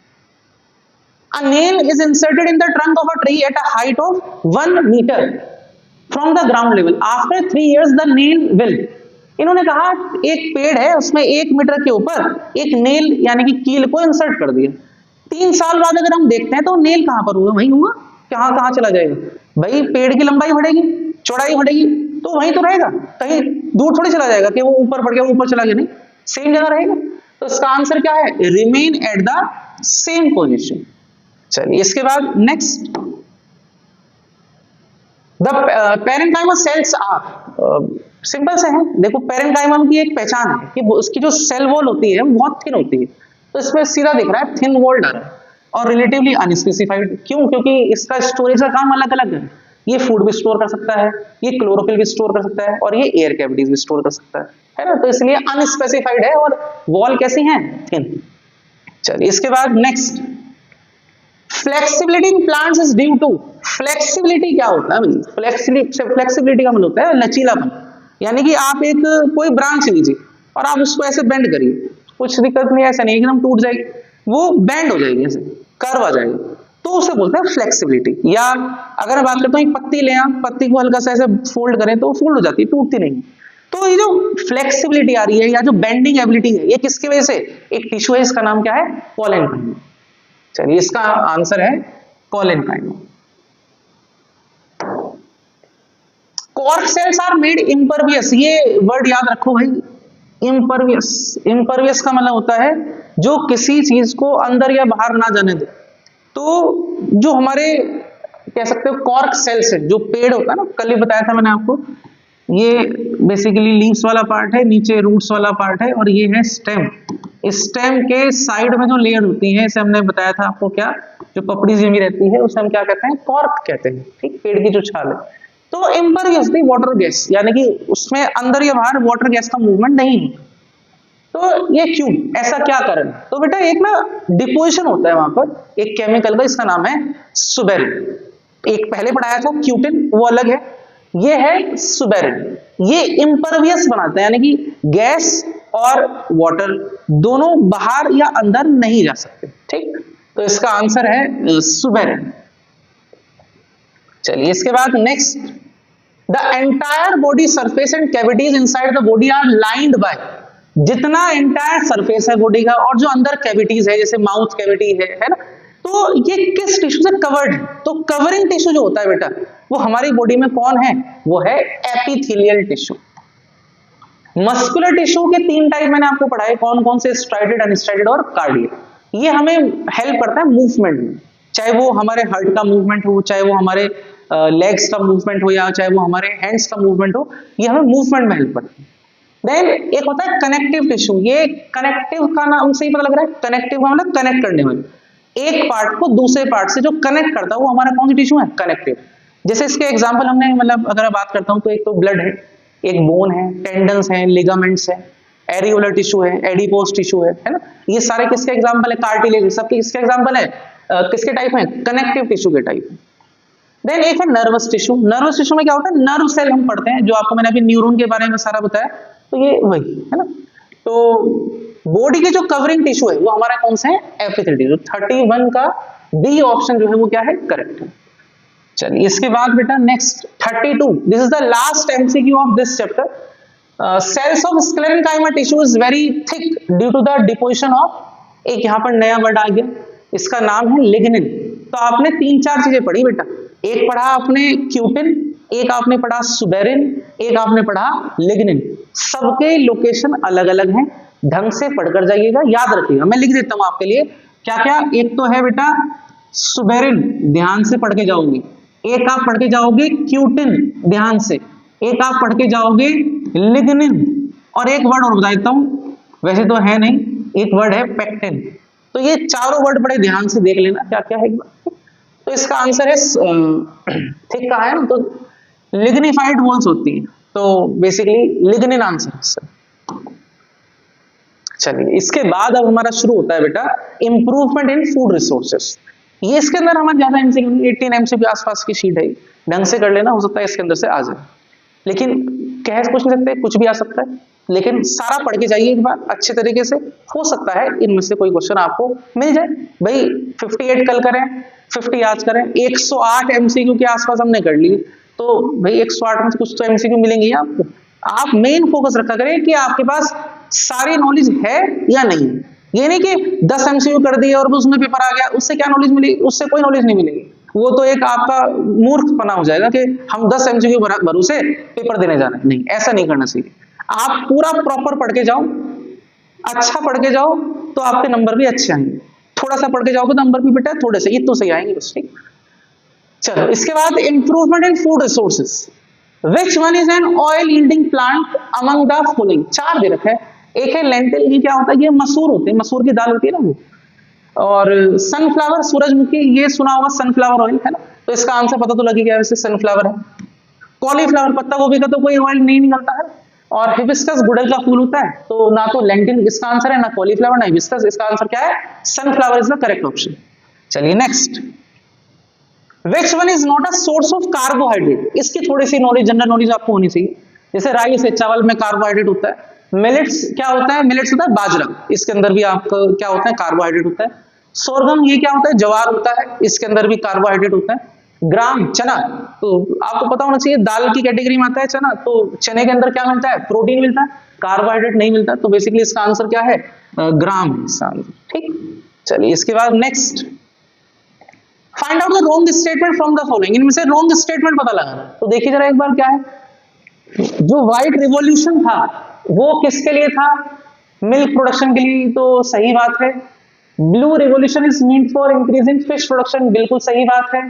a nail is inserted in the trunk of a tree at a height of 1 meter from the ground level. After 3 years the nail will, इन्होंने कहा एक पेड़ है उसमें 1 मीटर के ऊपर एक नेल यानी कि कील को इंसर्ट कर दिया, 3 साल बाद अगर हम देखते हैं तो नेल कहां पर होगा? वहीं होगा। कहां चला जाएगा? भाई पेड़ की लंबाई बढ़ेगी, चौड़ाई बढ़ेगी, तो वहीं तो रहेगा, कहीं दूर थोड़ी चला जाएगा कि वो ऊपर बढ़ गया ऊपर चला गया, नहीं, सेम जगह रहेगा। तो इसका आंसर क्या है? Remain at the same position. चलिए इसके बाद next, the parenchyma cells are, simple से है, देखो पेरेन्काइमा की एक पहचान है कि उसकी जो सेल वॉल होती है बहुत थिन होती है, तो इसमें सीधा दिख रहा है थिन वॉल्ड आ रहा है और रिलेटिवली अनस्पेसिफाइड। क्यों? क्योंकि इसका स्टोरेज का काम अलग अलग है, ये फूड भी स्टोर कर सकता है, ये क्लोरोफिल भी स्टोर कर सकता है, और ये एयर कैविटीज भी स्टोर कर सकता है ना, तो इसलिए अनस्पेसिफाइड है और वॉल कैसी है? थिन। चलिए इसके बाद next, flexibility in plants is due to, flexibility क्या होता है भाई? फ्लेक्सिबिलिटी का मतलब होता है लचीलापन, यानी कि आप एक कोई ब्रांच लीजिए और आप उसको ऐसे बेंड करिए, कुछ दिक्कत नहीं, ऐसा नहीं एकदम टूट जाएगी, वो बेंड हो जाएगी, ऐसे कर्व आ जाएगा। तो उसे बोलते हैं फ्लेक्सिबिलिटी। या अगर मैं बात करता हूँ एक पत्ती ले, आप पत्ती को हल्का सा ऐसे फोल्ड करें तो फोल्ड हो जाती है, टूटती नहीं। तो ये जो फ्लेक्सिबिलिटी आ रही है या जो बेंडिंग एबिलिटी है, ये किसकी वजह से? एक टिश्यू है, इसका नाम क्या है? कोलेनकाइमा। चलिए इसका आंसर है collenchyma. Cork cells are made impervious, ये वर्ड याद रखो भाई, इम्परवियस। इम्परवियस का मतलब होता है जो किसी चीज को अंदर या बाहर ना जाने दे। तो जो हमारे कह सकते हो कॉर्क सेल्स है, जो पेड़ होता है ना, कल ही बताया था मैंने आपको, ये बेसिकली लीव्स वाला पार्ट है, नीचे रूट्स वाला पार्ट है, और ये है स्टेम। स्टेम के साइड में जो लेयर होती है, इसे हमने बताया था आपको, क्या जो पपड़ी जमी रहती है उसे हम क्या कहते हैं? कॉर्क कहते हैं। ठीक, पेड़ की जो छाल है। तो इम्परवियस थी वाटर गैस, यानी कि उसमें अंदर या बाहर वाटर गैस का मूवमेंट नहीं है। तो ये क्यों, ऐसा क्या कारण? तो बेटा एक ना डिपोजिशन होता है वहां पर एक केमिकल का, इसका नाम है सुबेरिन। एक पहले पढ़ाया था क्यूटिन, वो अलग है, ये है सुबेरिन। ये इम्परवियस बनाते हैं, यानी कि गैस और वाटर दोनों बाहर या अंदर नहीं जा सकते। ठीक, तो इसका आंसर है सुबेरिन। चलिए इसके बाद next, the entire body surface and cavities inside the body are lined by, जितना एंटायर सरफेस है बॉडी का और जो अंदर कैविटीज है, जैसे माउथ कैविटी है ना, तो ये किस टिश्यू से कवर्ड है? तो कवरिंग टिश्यू जो होता है बेटा, वो हमारी बॉडी में कौन है? वो है एपिथेलियल टिश्यू। मस्कुलर टिश्यू के 3 टाइप मैंने आपको पढ़ाए, कौन कौन से? स्ट्राइडेड, अनस्ट्राइडेड और कार्डियक। ये हमें हेल्प करता है मूवमेंट में, चाहे वो हमारे हार्ट का मूवमेंट हो, चाहे वो हमारे लेग्स का मूवमेंट हो, या चाहे वो हमारे हैंड्स का मूवमेंट हो, ये हमें मूवमेंट में हेल्प करती है। देन एक होता है कनेक्टिव टिश्यू। ये कनेक्टिव का नाम से ही पता लग रहा है, कनेक्टिव का मतलब कनेक्ट करने वाले, एक पार्ट को दूसरे पार्ट से जो कनेक्ट करता है वो हमारा कौन सा टिश्यू है? कनेक्टिव। जैसे इसके एग्जांपल हमने, मतलब अगर बात करता हूं तो एक तो ब्लड है, एक बोन है, टेंडन्स है, लिगामेंट्स है, एरियोलर टिश्यू है, एडिपोज टिश्यू है ना, ये सारे किसके एग्जांपल है? कार्टिलेज, सबके किसके एग्जांपल है? किसके टाइप है? कनेक्टिव टिश्यू के टाइप। देन एक है नर्वस टिश्यू। नर्वस टिश्यू में क्या होता है? नर्व सेल हम पढ़ते हैं, जो आपको मैंने अभी न्यूरॉन के बारे में सारा बताया, तो ये वही है ना। तो बॉडी के जो कवरिंग टिश्यू है वो हमारा कौन सा है? Epithelial tissue. 31 का डी ऑप्शन जो है वो क्या है? करेक्ट है। चलिए इसके बाद बेटा next 32, this is the last MCQ of this chapter. Cells of sclerenchyma tissue is very thick due to the deposition of, एक यहाँ पर नया वर्ड आ गया, इसका नाम है लिग्निन। तो आपने 3-4 चीजें पढ़ी बेटा, एक पढ़ा आपने क्यूटिन, एक आपने पढ़ा सुबेरिन, एक आपने पढ़ा लिग्निन। सबके लोकेशन अलग अलग हैं, ढंग से पढ़कर जाइएगा, याद रखिएगा। मैं लिख देता हूं आपके लिए क्या क्या। एक तो है बेटा सुबेरिन, ध्यान से पढ़ के जाओगे। एक आप पढ़ के जाओगे क्यूटिन, ध्यान से। एक आप पढ़ के जाओगे लिग्निन, और एक वर्ड और बता देता हूं, वैसे तो है नहीं, एक वर्ड है पेक्टिन। तो ये चारों वर्ड बड़े ध्यान से देख लेना क्या क्या है एक बार। तो इसका आंसर है ठीक कहा है ना, तो लिग्निफाइड वॉल्स होती है, तो बेसिकली लिग्निन आंसर है। चलिए इसके बाद अब हमारा शुरू होता है बेटा इंप्रूवमेंट इन फूड रिसोर्सेस। ये इसके अंदर हमारे ज्यादा एमसीक्यू, 18 एमसीक्यू आसपास की शीट है, ढंग से कर लेना, हो सकता है इसके अंदर से आ जाए, लेकिन कह कुछ नहीं सकते, कुछ भी आ सकता है, लेकिन सारा पढ़ के जाइए एक बार अच्छे तरीके से। हो सकता है इनमें से कोई क्वेश्चन आपको मिल जाए। भाई 58 कल करें, 50 आज करें, 108 एमसीक्यू के आसपास हमने कर लिए, तो भाई 108 में कुछ तो एमसीक्यू मिलेंगे आपको। आप मेन फोकस रखा करें कि आपके पास सारी नॉलेज है या नहीं। ये नहीं कि 10 एमसीक्यू कर दिए और उसमें पेपर आ गया, उससे क्या नॉलेज मिलेगी? उससे कोई नॉलेज नहीं मिलेगी। वो तो एक आपका मूर्खपना हो जाएगा कि हम 10 एमसीक्यू भरोसे पेपर देने जा रहे हैं। नहीं, ऐसा नहीं करना चाहिए। आप पूरा प्रॉपर पढ़ के जाओ, अच्छा पढ़ के जाओ, तो आपके नंबर भी अच्छे आएंगे। थोड़ा सा पढ़ के जाओगे तो नंबर भी बेटा थोड़े से, ये तो सही आएंगे बस। ठीक, चलो इसके बाद improvement in food resources. Which one is an oil yielding plant among the following? 4 दे रखा है। एक है लेंटिल, ये क्या होता है? ये मसूर होते हैं, मसूर की दाल होती है ना वो। और सनफ्लावर, सूरजमुखी, ये सुना होगा सनफ्लावर ऑयल, है ना, तो इसका आंसर पता तो लगी गया, वैसे सनफ्लावर है। कॉलीफ्लावर, पत्ता गोभी का तो कोई ऑयल नहीं निकलता है। और हिबिस्कस गुड़हल का फूल होता है, तो ना तो लेंटिल इसका आंसर है, ना कॉलीफ्लावर, ना हिबिस्कस। इसका आंसर क्या है? Sunflower is the correct option. चलिए next, which one is not a source of carbohydrate? इसकी थोड़ी सी नॉलेज, जनरल नॉलेज आपको होनी चाहिए। जैसे राइस है, चावल में कार्बोहाइड्रेट होता है। मिलेट्स क्या होता है? मिलेट्स होता है बाजरा, इसके अंदर भी आपका क्या होता है? कार्बोहाइड्रेट होता है। सोरगम ये क्या होता है, जवार होता है, इसके अंदर भी कार्बोहाइड्रेट होता है। ग्राम चना, तो आपको पता होना चाहिए दाल की कैटेगरी में आता है चना, तो चने के अंदर क्या मिलता है, प्रोटीन मिलता है, कार्बोहाइड्रेट नहीं मिलता, तो बेसिकली इसका आंसर क्या है, ग्राम है इसका आंसर। ठीक, चलिए इसके बाद next, find out the wrong statement from the following, इनमें से रॉन्ग स्टेटमेंट पता लगाना। तो देखिए जरा एक बार क्या है, जो व्हाइट रिवॉल्यूशन था वो किसके लिए था, मिल्क प्रोडक्शन के लिए, तो सही बात है। Blue revolution is meant for increasing fish production, बिल्कुल सही बात है।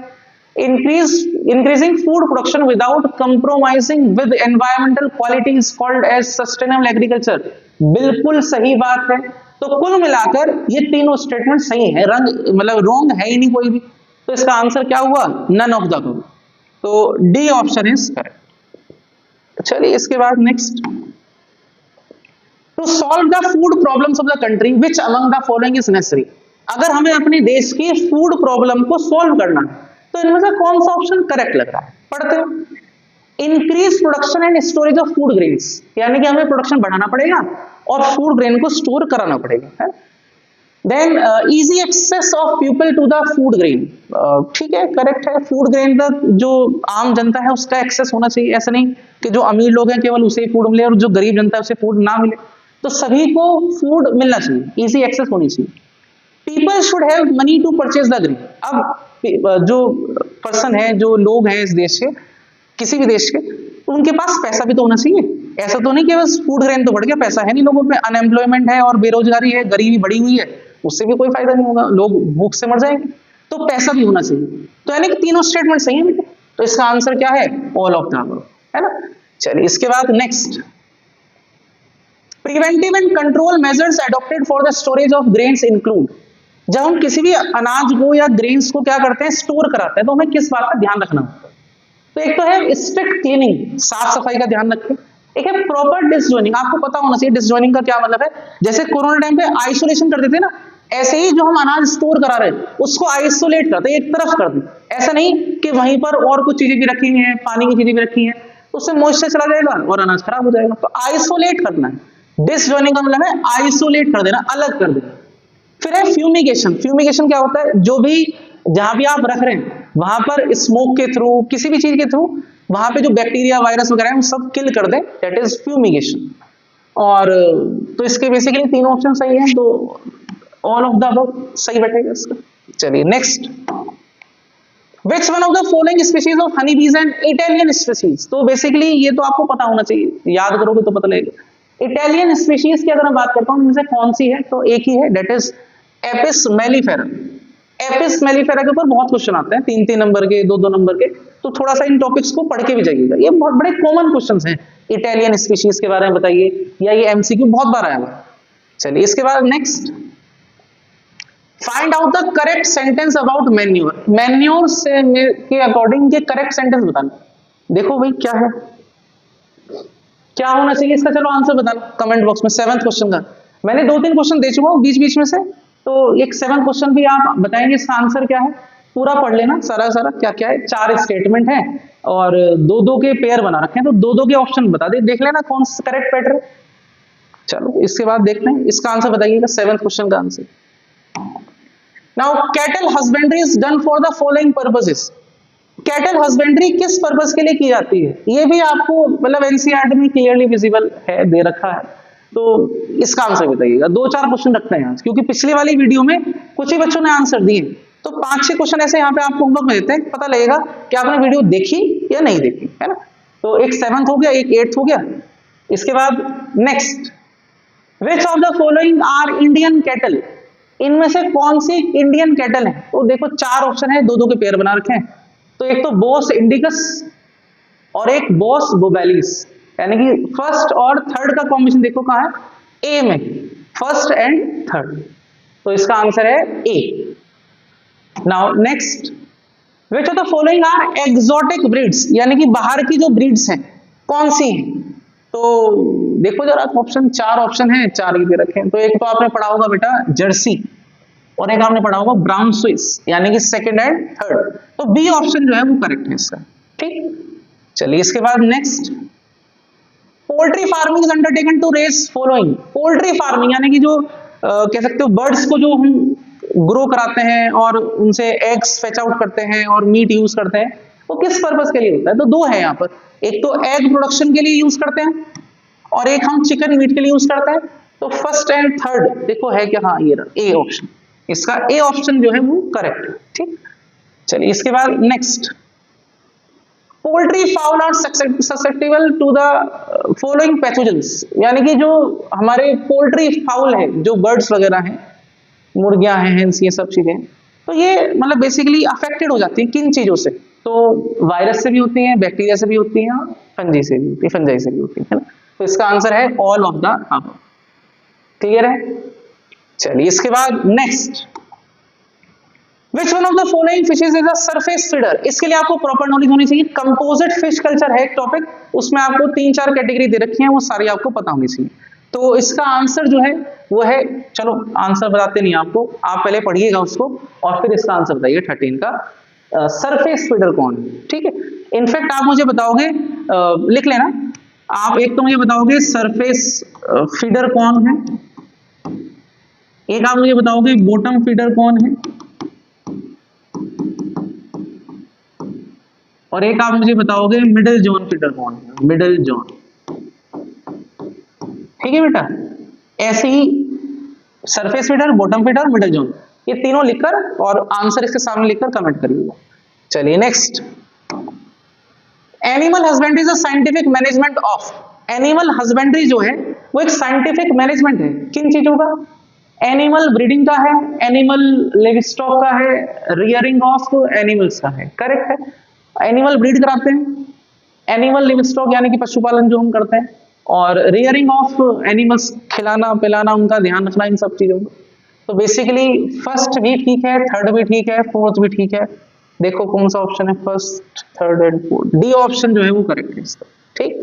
Increasing food production without compromising with environmental quality is called as sustainable agriculture, बिल्कुल सही बात है। तो कुल मिलाकर ये तीनों स्टेटमेंट सही है, रंग मतलब रॉन्ग है ही नहीं कोई भी, तो इसका आंसर क्या हुआ, नन ऑफ द अबव, तो डी ऑप्शन इज करेक्ट। चलिए इसके बाद next, to solve the food problems of the country which among the following is necessary, अगर हमें अपने देश की फूड प्रॉब्लम को सॉल्व करना है तो इनमें से कौन सा ऑप्शन करेक्ट लग रहा है, पढ़ते हैं। Increase production and storage of food grains, यानी कि हमें प्रोडक्शन बढ़ाना पड़ेगा और फूड ग्रेन को स्टोर कराना पड़ेगा, है। Then easy access of people to the food grain, ठीक है करेक्ट है, फूड ग्रेन तक जो आम जनता है उसका एक्सेस होना चाहिए, ऐसा नहीं कि जो अमीर लोग हैं केवल उसे फूड मिले और जो गरीब जनता है उसे फूड ना मिले, तो सभी को फूड मिलना चाहिए, इजी एक्सेस होनी चाहिए। People should have money to purchase the grain, अब जो पर्सन है, जो लोग हैं इस देश के, किसी भी देश के, तो उनके पास पैसा भी तो होना चाहिए, ऐसा तो नहीं कि बस फूड ग्रेन तो बढ़ गया, पैसा है नहीं लोगों पे, अनएम्प्लॉयमेंट है और बेरोजगारी है, गरीबी बढ़ी हुई है, उससे भी कोई फायदा नहीं होगा, लोग भूख से मर जाएंगे, तो पैसा भी होना चाहिए। तो यानी कि तीनों स्टेटमेंट सही है बेटे, तो इसका आंसर क्या है, ऑल ऑफ द अबव, है ना। चलिए इसके बाद next, preventive and control measures adopted for the storage of grains include, जब हम किसी भी अनाज को या ग्रेन्स को क्या करते हैं, स्टोर कराते हैं, तो हमें किस बात का ध्यान रखना होता है, तो एक तो है स्ट्रिक्ट क्लीनिंग, साफ सफाई का ध्यान रखें, एक है प्रॉपर डिसजॉइनिंग, आपको पता होना चाहिए डिसजॉइनिंग का क्या मतलब है, जैसे कोरोना टाइम पे आइसोलेशन कर देते ना, ऐसे ही जो हम अनाज स्टोर करा रहे हैं उसको आइसोलेट करते हैं, एक तरफ कर दें, ऐसा नहीं कि वहीं पर और कुछ चीजें भी रखी हैं, पानी की चीजें भी रखी हैं, तो उससे मॉइस्चर चला जाएगा और अनाज खराब हो जाएगा, तो आइसोलेट करना है। डिसजॉइनिंग का मतलब है आइसोलेट कर देना, अलग कर देना। फिर है फ्यूमिगेशन, फ्यूमिगेशन क्या होता है, जो भी जहां भी आप रख रहे हैं वहां पर स्मोक के थ्रू, किसी भी चीज के थ्रू वहां पे जो बैक्टीरिया वायरस वगैरह है वो सब किल कर दे, दैट इज फ्यूमिगेशन। और तो इसके बेसिकली तीनों ऑप्शन सही है, तो ऑल ऑफ द अबव सही बैठेगा इसका। चलिए next, which one of the following species of honey बीज एंड इटालियन स्पीशीज, तो बेसिकली ये तो आपको पता होना चाहिए, याद करोगे तो पता लगेगा। इटालियन स्पीशीज की अगर मैं बात करता हूं इनमें से कौन सी है, तो एक ही है, that is Apis mellifera. Apis mellifera के ऊपर बहुत क्वेश्चन आते हैं, 3-3 नंबर के, 2-2 नंबर के, तो थोड़ा सा इन टॉपिक्स को पढ़ के भी जाइएगा, ये बहुत बड़े कॉमन क्वेश्चंस हैं, इटालियन स्पीशीज के बारे में बताइए, या ये एमसीक्यू बहुत बार आया हुआ। चलिए इसके बाद next, find out the correct sentence about manure, manure से के अकॉर्डिंग के करेक्ट सेंटेंस बताना। देखो भाई क्या है, क्या होना चाहिए इसका, चलो आंसर बताना कमेंट बॉक्स में। 7th क्वेश्चन का मैंने 2-3 क्वेश्चन दे चुका हूं बीच बीच में से, तो एक 7th क्वेश्चन भी आप बताएंगे इसका आंसर क्या है, पूरा पढ़ लेना सारा सारा क्या क्या है। 4 स्टेटमेंट है और 2-2 के पेयर बना रखे हैं, तो 2-2 के ऑप्शन बता दे, देख लेना कौन सा करेक्ट पैटर्न। चलो इसके बाद देखते हैं इसका आंसर बताइएगा, 7th क्वेश्चन का answer. Now cattle husbandry is done for the following purposes, cattle husbandry किस पर्पस के लिए की जाती है, ये भी आपको मतलब एनसीईआरटी में क्लियरली विजिबल है, दे रखा है, तो इसका आंसर बताइएगा। 2-4 क्वेश्चन रखते हैं आज, क्योंकि पिछली वाली वीडियो में कुछ ही बच्चों ने आंसर दिए, तो 5-6 क्वेश्चन ऐसे यहाँ पे आपको होमवर्क में देते हैं, पता लगेगा कि आपने वीडियो देखी या नहीं देखी, है ना। तो एक 7th हो गया, एक 8th हो गया। इसके बाद next, which of the following are Indian cattle, इनमें से कौन सी इंडियन कैटल है, तो देखो 4 ऑप्शन है, 2-2 के पेयर बना रखे हैं, तो एक तो बोस इंडिकस और एक बोस बोवेलिस, यानी कि फर्स्ट और थर्ड का कॉम्बिनेशन देखो कहां है, ए में, फर्स्ट एंड थर्ड, तो इसका आंसर है A. Now next, which of the following are exotic breeds, यानी कि बाहर की जो ब्रीड्स हैं कौन सी हैं, तो देखो जरा ऑप्शन, 4 ऑप्शन है, 4 दे रखे हैं, तो एक तो आपने पढ़ा होगा बेटा जर्सी, और एक आपने पढ़ा होगा ब्राउन स्विस, यानी कि सेकंड एंड थर्ड, तो बी ऑप्शन जो है वो करेक्ट है इसका, ठीक। चलिए इसके बाद next, poultry farming is undertaken to raise following, poultry farming यानी कि जो कह सकते हो बर्ड्स को जो हम ग्रो कराते हैं और उनसे एग्स फेच आउट करते हैं और मीट यूज करते हैं, वो किस पर्पस के लिए होता है? तो दो है यहाँ पर, एक तो एग प्रोडक्शन के लिए यूज करते हैं और एक हम चिकन मीट के लिए यूज करते हैं। तो फर्स्ट एंड थर्ड देखो है क्या? हाँ, ये ए ऑप्शन, इसका ए ऑप्शन जो है वो करेक्ट है। ठीक, चलिए इसके बाद next, poultry fowl are susceptible to the following pathogens, यानी कि जो हमारे पोल्ट्री फाउल है, जो बर्ड्स वगैरह हैं, मुर्गियां हैं, हेंस, ये सब चीजें, तो ये मतलब बेसिकली अफेक्टेड हो जाती है किन चीजों से? तो वायरस से भी होती हैं, बैक्टीरिया से भी होती हैं, फंजी से भी होती है, फंजाई से भी होती है ना? तो इसका आंसर है all of the above. Clear है? चलिए इसके बाद next, Which one of the following fishes is a surface feeder? इसके लिए आपको प्रॉपर नॉलेज होनी चाहिए। कंपोजिट फिश कल्चर है एक टॉपिक, उसमें आपको 3-4 कैटेगरी दे रखी है, वो सारी आपको पता होनी चाहिए। तो इसका आंसर जो है वो है, चलो आंसर बताते नहीं आपको, आप पहले पढ़िएगा उसको और फिर इसका आंसर बताइए 13 का। सरफेस फीडर कौन है? ठीक है, इनफैक्ट आप मुझे बताओगे, लिख लेना आप, एक तो मुझे बताओगे सरफेस फीडर कौन है, एक आप मुझे बताओगे बॉटम फीडर कौन है, और एक आप मुझे बताओगे मिडिल जोन फीडर कौन है, मिडिल जोन। ठीक है बेटा, ऐसे ही surface feeder, bottom feeder, middle zone, ये तीनों लिखकर और आंसर इसके सामने लिखकर कमेंट करिएगा। चलिए next, animal husbandry is a scientific management of, animal husbandry जो है वो एक साइंटिफिक मैनेजमेंट है किन चीजों का? एनिमल ब्रीडिंग का है, एनिमल लिवस्टॉक का है, रियरिंग ऑफ एनिमल्स का है। करेक्ट है, एनिमल ब्रीड कराते हैं, एनिमल लिवस्टॉक यानी कि पशुपालन जो हम करते हैं, और रियरिंग ऑफ एनिमल्स, खिलाना पिलाना, उनका ध्यान रखना, इन सब चीजों का। तो बेसिकली फर्स्ट भी ठीक है, थर्ड भी ठीक है, फोर्थ भी ठीक है। देखो कौन सा ऑप्शन है, first, third and fourth, D option जो है वो करेक्ट है इसका। ठीक,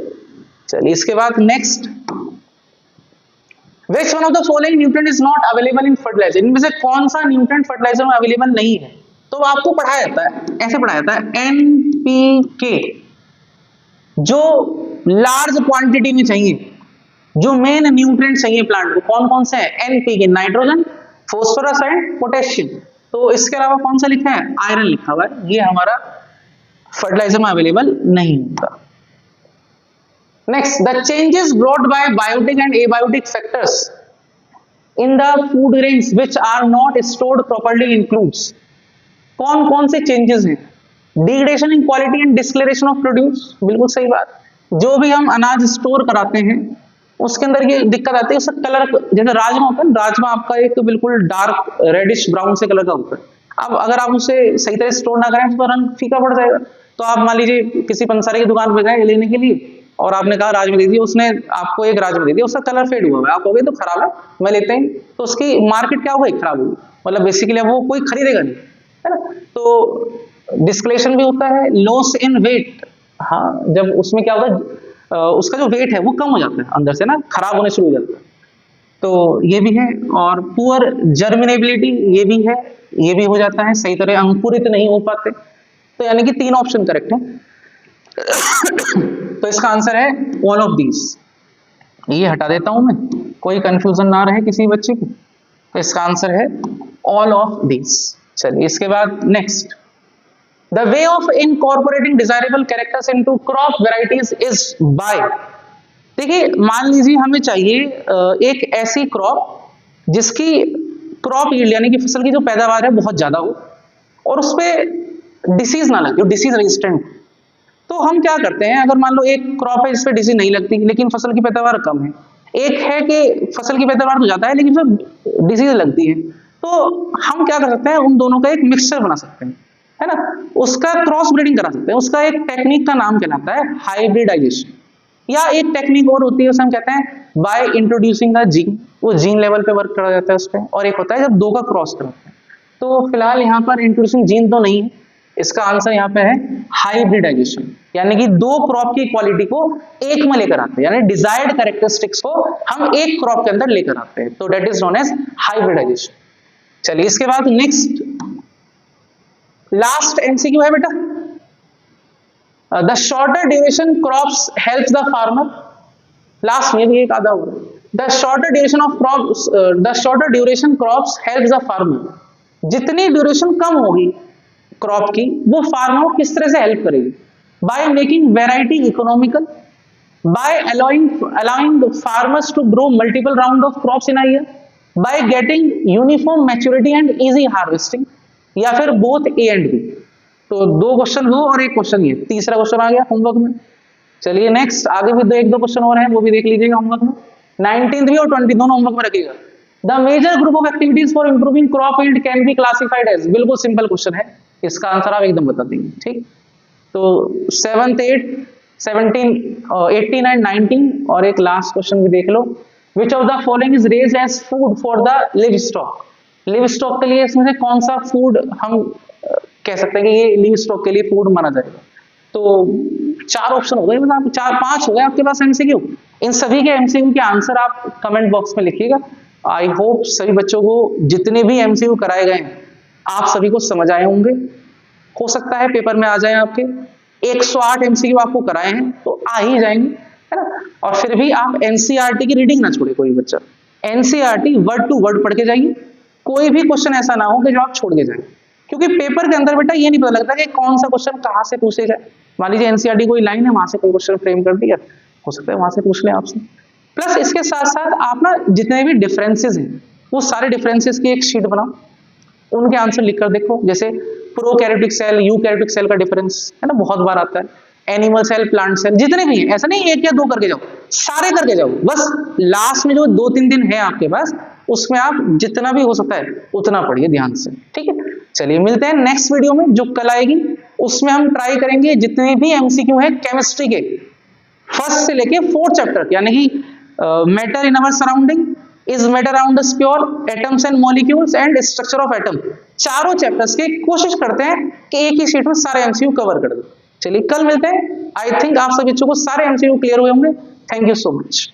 चलिए इसके बाद next, Which one of the following nutrient is not available in fertilizer? इनमें से कौन सा न्यूट्रिएंट फर्टिलाइजर में अवेलेबल नहीं है? तो आपको पढ़ाया जाता है, ऐसे पढ़ाया जाता है, NPK जो लार्ज क्वांटिटी में चाहिए, जो मेन न्यूट्रिएंट चाहिए प्लांट को, कौन कौन से है? NPK, nitrogen, phosphorus and potassium. तो इसके अलावा कौन सा लिखा है? आयरन लिखा हुआ है, ये हमारा फर्टिलाइजर में अवेलेबल नहीं होता। Next, the changes brought by biotic and abiotic factors in the food grains which are not stored properly includes, कौन कौन से चेंजेस हैं? Degradation in quality and discoloration of produce, बिल्कुल सही बात। जो भी हम अनाज स्टोर कराते हैं उसके अंदर ये दिक्कत आती है, उसका कलर, जैसे राजमा होता है, राजमा आपका एक बिल्कुल डार्क रेडिश ब्राउन से कलर का होता है। अब अगर आप उसे सही तरह स्टोर ना करें तो रंग फीका पड़ जाएगा। तो आप मान लीजिए किसी पंसारी की दुकान पे गए लेने के लिए और आपने कहा राजमा दे दिया, उसने आपको एक राजमा दे दिया, उसका कलर फेड हुआ है, आप कहोगे तो खराब है, मैं लेते हैं, तो उसकी मार्केट क्या होगी? खराब होगी, मतलब बेसिकली वो कोई खरीदेगा नहीं, है ना? तो डिस्कलेशन भी होता है, लॉस इन वेट, हाँ, जब उसमें क्या होता है, उसका जो वेट है वो कम हो जाता है, अंदर से ना खराब होने शुरू हो जाता है, तो ये भी है। और पुअर जर्मिनेबिलिटी, ये भी है, ये भी हो जाता है, सही तरह अंकुरित नहीं हो पाते। तो यानी कि 3 ऑप्शन करेक्ट है। तो इसका आंसर है ऑल ऑफ दीज। ये हटा देता हूं मैं, कोई कंफ्यूजन ना रहे किसी बच्चे को। तो इसका आंसर है ऑल ऑफ दीज। चलिए इसके बाद next, the way of incorporating desirable characters into crop varieties is by. देखिए मान लीजिए हमें चाहिए एक ऐसी क्रॉप जिसकी क्रॉप यील्ड यानी कि फसल की जो पैदावार है बहुत ज्यादा हो और उस पर डिसीज ना लगे, जो डिसीज रेजिस्टेंट। तो हम क्या करते हैं, अगर मान लो एक क्रॉप है जिस पे डिसीज नहीं लगती लेकिन फसल की पैदावार कम है, एक है कि फसल की पैदावार तो ज्यादा है लेकिन उसमें डिसीज लगती है, तो हम क्या कर सकते हैं, उन दोनों का एक मिक्सचर बना सकते हैं, है ना? उसका क्रॉस ब्रीडिंग करा सकते हैं। उसका एक टेक्निक का नाम कहलाता है हाइब्रिडाइजेशन, या एक टेक्निक और होती है उसे हम कहते हैं बाय इंट्रोड्यूसिंग द जीन। वो जीन लेवल पे वर्क करा जाता है उस पर। और एक होता है जब दो का क्रॉस कराते हैं। तो फिलहाल यहाँ पर इंट्रोड्यूसिंग जीन तो नहीं है, इसका आंसर यहाँ पे है हाइब्रिडाइजेशन, यानी कि दो क्रॉप की क्वालिटी को एक में लेकर आते हैं, यानी डिजायर्ड कैरेक्टरिस्टिक्स को हम एक क्रॉप के अंदर लेकर आते हैं, तो that is known as hybridization. चलिए इसके बाद नेक्स्ट लास्ट एमसीक्यू है बेटा, the shorter duration crops helps the farmer. Last में भी एक आधा होगा, the shorter duration of crops, the shorter duration crops helps the farmer. जितनी ड्यूरेशन कम होगी क्रॉप की, वो फार्मर को किस तरह से हेल्प करेगी? By making variety economical, by allowing farmers to grow multiple round of crops in a year, by getting uniform maturity and easy harvesting, या फिर both A and B। तो दो क्वेश्चन वो और एक क्वेश्चन ये, तीसरा क्वेश्चन आ गया होमवर्क में। चलिए नेक्स्ट, आगे भी एक दो क्वेश्चन और हैं, वो भी देख लीजिएगा होमवर्क में। 19th भी और 20 दोनों होमवर्क में रखिएगा। The major group of activities for improving crop yield can be classified as, बिल्कुल सिंपल क्वेश्चन है, इसका आंसर आप एकदम बता देंगे। ठीक, तो 7th 8 17 18 एंड 19 और एक लास्ट क्वेश्चन भी देख लो। Which of the following is raised as food for the livestock? Livestock के लिए इसमें से कौन सा फूड हम कह सकते हैं कि ये लिव स्टॉक के लिए फूड माना जाएगा? तो चार ऑप्शन हो गए, मतलब 4-5 हो गए आपके पास एमसीक्यू। इन सभी के एमसीक्यू के आंसर आप कमेंट बॉक्स में लिखिएगा। आई होप सभी बच्चों को जितने भी एमसीक्यू कराए गए आप सभी को समझ आए होंगे। हो सकता है पेपर में आ जाए आपके 108 एमसीक्यू आपको कराए हैं तो आ ही जाएंगे, है ना। और फिर भी आप एनसीईआरटी की रीडिंग ना छोड़े कोई बच्चा, एनसीईआरटी वर्ड टू वर्ड पढ़ के जाइए। कोई भी क्वेश्चन ऐसा ना हो कि जो आप छोड़ के जाए, क्योंकि पेपर के अंदर बेटा ये नहीं पता लगता कि कौन सा क्वेश्चन कहाँ से पूछे जाए। मान लीजिए एनसीईआरटी कोई लाइन है, वहां से कोई क्वेश्चन फ्रेम कर दिया, हो सकता है वहां से पूछ ले आपसे। प्लस इसके साथ साथ आप ना जितने भी डिफरेंसेस हैं वो सारे डिफरेंसेस की एक शीट बनाओ, उनके आंसर लिखकर देखो। जैसे प्रोकैरियोटिक सेल, यूकैरियोटिक सेल का डिफरेंस है ना, बहुत बार आता है। एनिमल सेल, प्लांट सेल, जितने भी हैं, ऐसा नहीं एक या दो करके जाओ, सारे करके जाओ। बस लास्ट में जो 2-3 दिन है आपके पास, उसमें आप जितना भी हो सकता है उतना पढ़िए ध्यान से। ठीक है, चलिए मिलते हैं नेक्स्ट वीडियो में जो कल आएगी। उसमें हम ट्राई करेंगे जितने भी एमसीक्यू है केमिस्ट्री के, फर्स्ट से लेके 4th चैप्टर, यानी कि matter in our surrounding, is matter around us pure, atoms and molecules and structure of atom, चारों चैप्टर्स के कोशिश करते हैं कि एक ही शीट में सारे एमसीक्यू कवर कर दो। चलिए कल मिलते हैं। आई थिंक आप सभी बच्चों को सारे एमसीक्यू क्लियर हुए होंगे। Thank you so much.